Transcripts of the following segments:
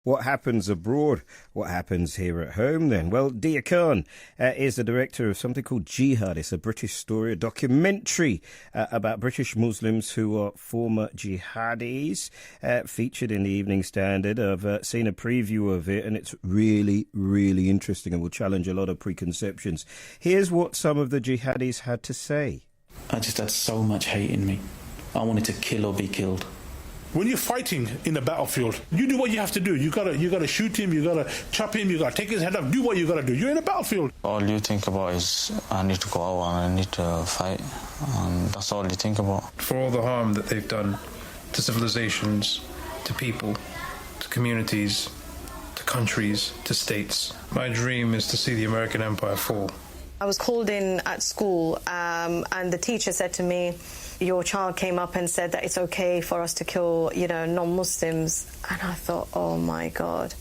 What happens abroad? What happens here at home then? Well, Deeyah Khan is the director of something called JIHAD. It's a British story, a documentary about British Muslims who are former jihadis, featured in the Evening Standard. I've seen a preview of it and it's really, really interesting and will challenge a lot of preconceptions. Here's what some of the jihadis had to say. I just had so much hate in me. I wanted to kill or be killed. When you're fighting in the battlefield, you do what you have to do. You gotta shoot him, you gotta chop him, you gotta take his head off, do what you gotta do. You're in a battlefield. All you think about is, I need to go out and I need to fight. And that's all you think about. For all the harm that they've done to civilizations, to people, to communities, to countries, to states, my dream is to see the American empire fall. I was called in at school and the teacher said to me, your child came up and said that it's okay for us to kill, non-Muslims. And I thought, oh my God,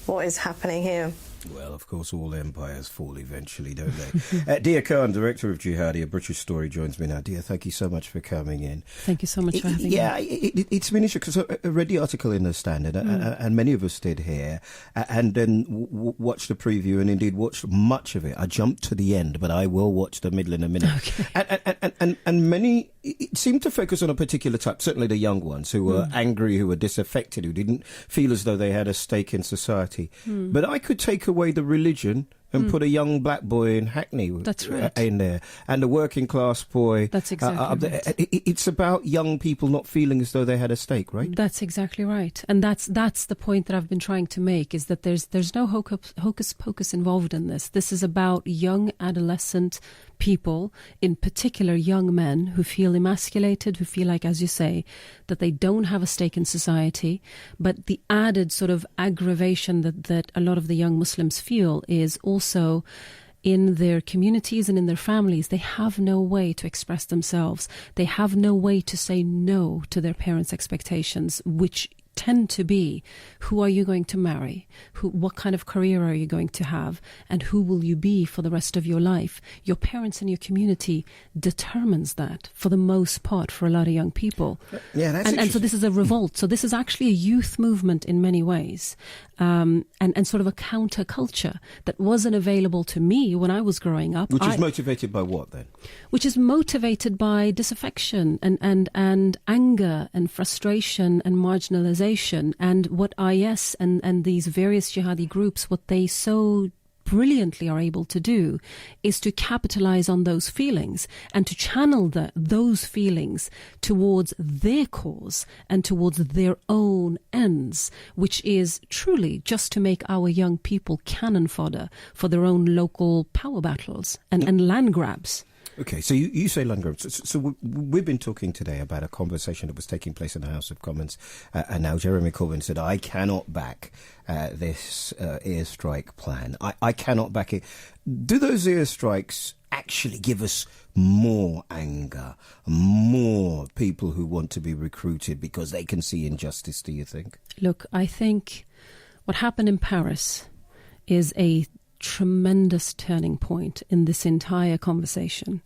what is happening here? Well, of course, all empires fall eventually, don't they? Deeyah Khan, director of JIHAD, a British story, joins me now. Deeyah, thank you so much for coming in. Thank you so much for having me. Yeah, it's been interesting because I read the article in The Standard, and many of us did here, and then watched the preview and indeed watched much of it. I jumped to the end, but I will watch the middle in a minute. Okay. And many it seemed to focus on a particular type, certainly the young ones who were angry, who were disaffected, who didn't feel as though they had a stake in society. But I could take away the religion and put a young black boy in Hackney in there, and a working class boy. That's exactly right. It's about young people not feeling as though they had a stake, right? That's exactly right, and that's the point that I've been trying to make, is that there's no hocus pocus involved in this. This is about young adolescent people, in particular young men, who feel emasculated, who feel like, as you say, that they don't have a stake in society. But the added sort of aggravation that a lot of the young Muslims feel is also in their communities and in their families. They have no way to express themselves. They have no way to say no to their parents' expectations, which tend to be, who are you going to marry? What kind of career are you going to have? And who will you be for the rest of your life? Your parents and your community determines that, for the most part, for a lot of young people. Yeah, that's and so this is a revolt. So this is actually a youth movement in many ways, and sort of a counterculture that wasn't available to me when I was growing up. Which is motivated by what then? Which is motivated by disaffection and anger and frustration and marginalization. And what IS and these various jihadi groups, what they so brilliantly are able to do is to capitalize on those feelings and to channel those feelings towards their cause and towards their own ends, which is truly just to make our young people cannon fodder for their own local power battles and land grabs. Okay, so you say land grabs. So we've been talking today about a conversation that was taking place in the House of Commons, and now Jeremy Corbyn said, I cannot back this airstrike plan. I cannot back it. Do those airstrikes actually give us more anger, more people who want to be recruited because they can see injustice, do you think? Look, I think what happened in Paris is a tremendous turning point in this entire conversation.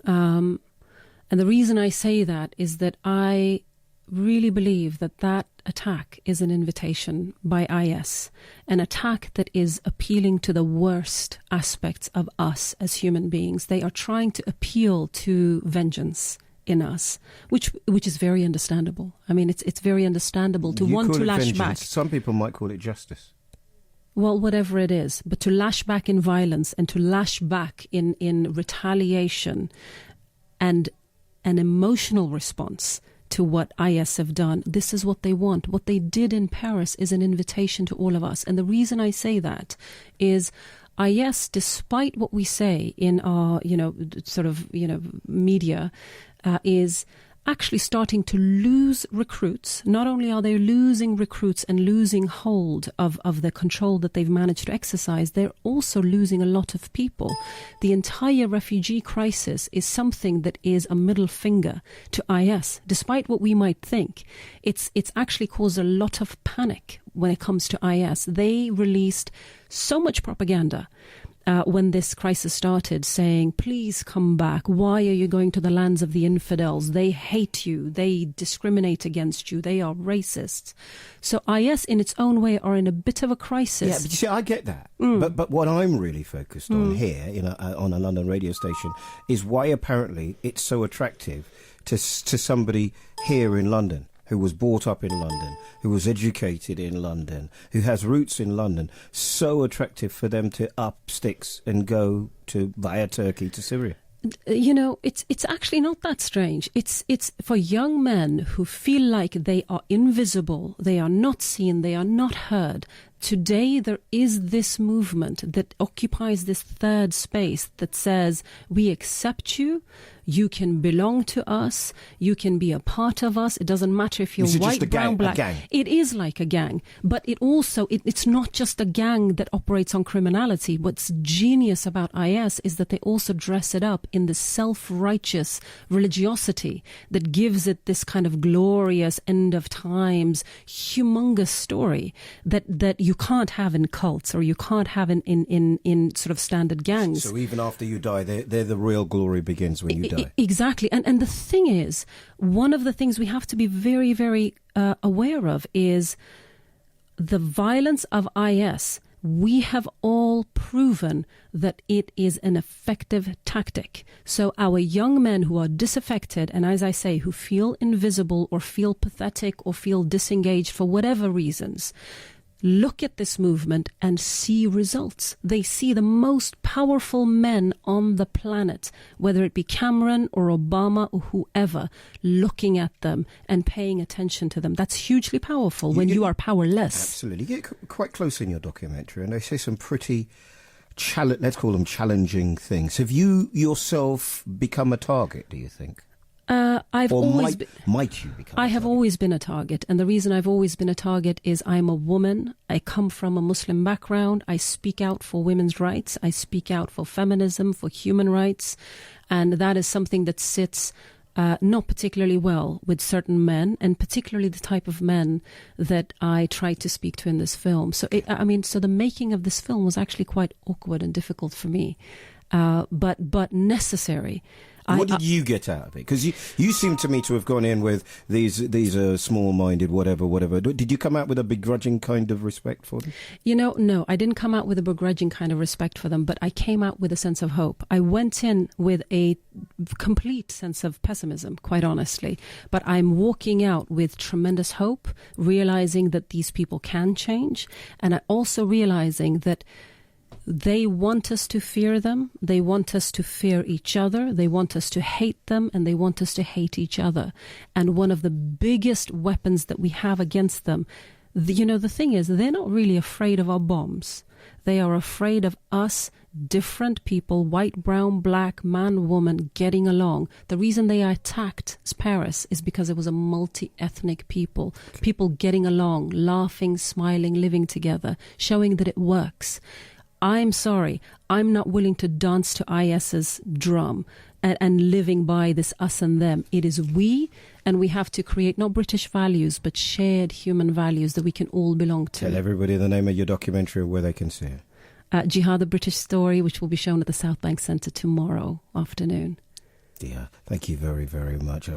And the reason I say that is that I really believe that attack is an invitation by IS, an attack that is appealing to the worst aspects of us as human beings. They are trying to appeal to vengeance in us, which is very understandable. I mean, it's very understandable to want to lash back. Some people might call it justice. Well, whatever it is, but to lash back in violence and to lash back in retaliation and an emotional response to what IS have done, this is what they want. What they did in Paris is an invitation to all of us. And the reason I say that is IS, despite what we say in our, media, is actually starting to lose recruits. Not only are they losing recruits and losing hold of the control that they've managed to exercise, they're also losing a lot of people. The entire refugee crisis is something that is a middle finger to IS. Despite what we might think, it's actually caused a lot of panic when it comes to IS. They released so much propaganda when this crisis started, saying, please come back. Why are you going to the lands of the infidels? They hate you. They discriminate against you. They are racist. So IS in its own way are in a bit of a crisis. Yeah, but you see, I get that. But what I'm really focused on here, on a London radio station, is why apparently it's so attractive to somebody here in London, who was brought up in London, who was educated in London, who has roots in London, so attractive for them to up sticks and go via Turkey to Syria. It's actually not that strange. It's for young men who feel like they are invisible, they are not seen, they are not heard. Today there is this movement that occupies this third space that says, we accept you, you can belong to us, you can be a part of us. It doesn't matter if you're white, brown, black. It is like a gang, but it's not just a gang that operates on criminality. What's genius about IS is that they also dress it up in the self-righteous religiosity that gives it this kind of glorious end of times, humongous story that you can't have in cults or you can't have in sort of standard gangs. So even after you die, they're the real glory begins when you die. Exactly. And the thing is, one of the things we have to be very, very aware of is the violence of IS. We have all proven that it is an effective tactic. So our young men who are disaffected and, as I say, who feel invisible or feel pathetic or feel disengaged for whatever reasons, look at this movement and see results. They see the most powerful men on the planet, whether it be Cameron or Obama or whoever, looking at them and paying attention to them. That's hugely powerful when you are powerless. Absolutely. You get quite close in your documentary, and they say some pretty, let's call them challenging things. Have you yourself become a target, do you think? Might you become? I have always been a target, and the reason I've always been a target is I'm a woman. I come from a Muslim background. I speak out for women's rights. I speak out for feminism, for human rights, and that is something that sits not particularly well with certain men, and particularly the type of men that I try to speak to in this film. So, so the making of this film was actually quite awkward and difficult for me, but necessary. What did you get out of it? Because you seem to me to have gone in with these are small-minded, whatever. Did you come out with a begrudging kind of respect for them? No, I didn't come out with a begrudging kind of respect for them, but I came out with a sense of hope. I went in with a complete sense of pessimism, quite honestly, but I'm walking out with tremendous hope, realizing that these people can change, and I also realizing that they want us to fear them, they want us to fear each other, they want us to hate them, and they want us to hate each other. And one of the biggest weapons that we have against them, the thing is, they're not really afraid of our bombs. They are afraid of us, different people, white, brown, black, man, woman, getting along. The reason they attacked Paris is because it was a multi-ethnic people, people getting along, laughing, smiling, living together, showing that it works. I'm sorry, I'm not willing to dance to IS's drum and living by this us and them. It is we, and we have to create not British values, but shared human values that we can all belong to. Tell everybody the name of your documentary, where they can see it. Jihad, a British Story, which will be shown at the South Bank Centre tomorrow afternoon. Deeyah, thank you very, very much.